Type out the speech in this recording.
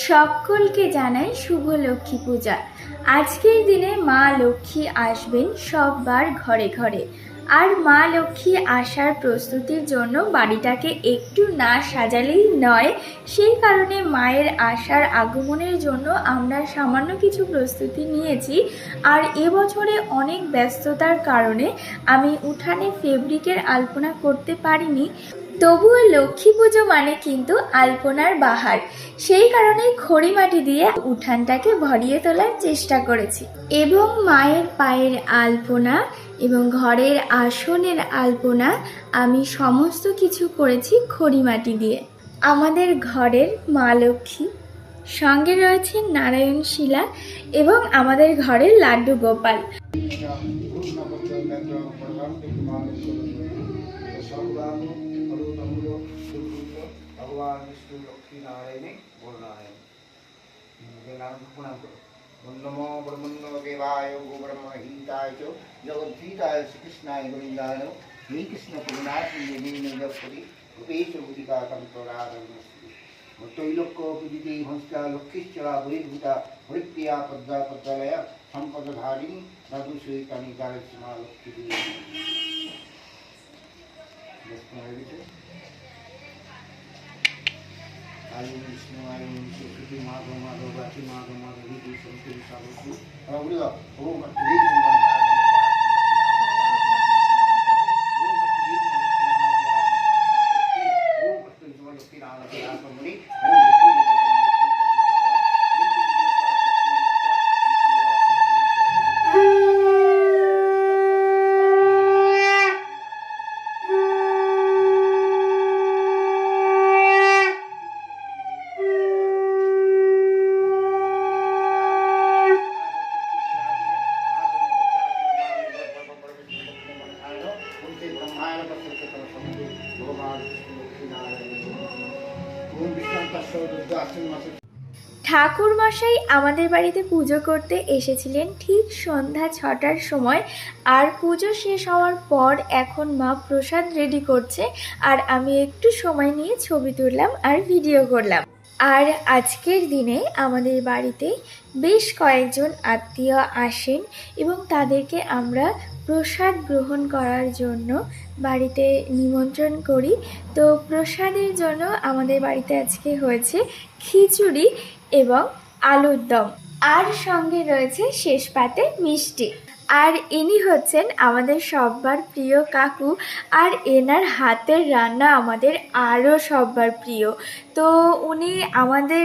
সকলকে জানাই শুভ লক্ষ্মী পূজা। আজকের দিনে মা লক্ষ্মী আসবেন সববার ঘরে ঘরে। আর মা লক্ষ্মী আসার প্রস্তুতির জন্য বাড়িটাকে একটু না সাজালেই নয়। সেই কারণে মায়ের আসার আগমনের জন্য আমরা সামান্য কিছু প্রস্তুতি নিয়েছি। আর এবছরে অনেক ব্যস্ততার কারণে আমি উঠানে ফেব্রিকের আলপনা করতে পারিনি। তবুও লক্ষ্মী পুজো মানে কিন্তু আলপনার বাহার। সেই কারণে খড়ি মাটি দিয়ে উঠানটাকে ভরিয়ে তোলার চেষ্টা করেছি এবং মায়ের পায়ের আলপনা এবং ঘরের আসনের আলপনা আমি সমস্ত কিছু করেছি খড়ি মাটি দিয়ে। আমাদের ঘরের মা লক্ষ্মী, সঙ্গে রয়েছে নারায়ণ শিলা এবং আমাদের ঘরের লাড্ডু গোপাল। भगवान विष्णु लक्ष्मी नारायण गुरुनारायण प्रणाम करो। नमो ब्रह्मण्य देवाय गोब्रह्म हिताय च जगद्धिताय श्रीकृष्णाय गोविंदाय हे कृष्ण करुणाय जगपति रूपेश भूतिका तंत्रारणमस्ति त्रैलोक्य पूजिते हंसा लक्ष्मीश्चरा बहिर्भूता हरिप्रिया पद्मा पद्मालय संपदधारिणी मधुश्वेतानि गायत्रीमा लक्ष्मी आयु विष्णु आयु सुकृति माधव माधव गाची माधव माधव ही संस्कृति साधु बोलिएगा ओम ঠাকুর মশাই আমাদের বাড়িতে পুজো করতে এসেছিলেন ঠিক সন্ধ্যা 6টার সময়। আর পুজো শেষ হওয়ার পর এখন মা প্রসাদ রেডি করছে, আর আমি একটু সময় নিয়ে ছবি তুললাম আর ভিডিও করলাম। আর আজকের দিনে আমাদের বাড়িতে বেশ কয়েকজন আত্মীয় আসেন এবং তাদেরকে আমরা প্রসাদ গ্রহণ করার জন্য বাড়িতে নিমন্ত্রণ করি। তো প্রসাদের জন্য আমাদের বাড়িতে আজকে হয়েছে খিচুড়ি এবং আলুর দম, আর সঙ্গে রয়েছে শেষ পাতে মিষ্টি। আর ইনি হচ্ছেন আমাদের সবার প্রিয় কাকু, আর এনার হাতের রান্না আমাদের আরও সবার প্রিয়। তো উনি আমাদের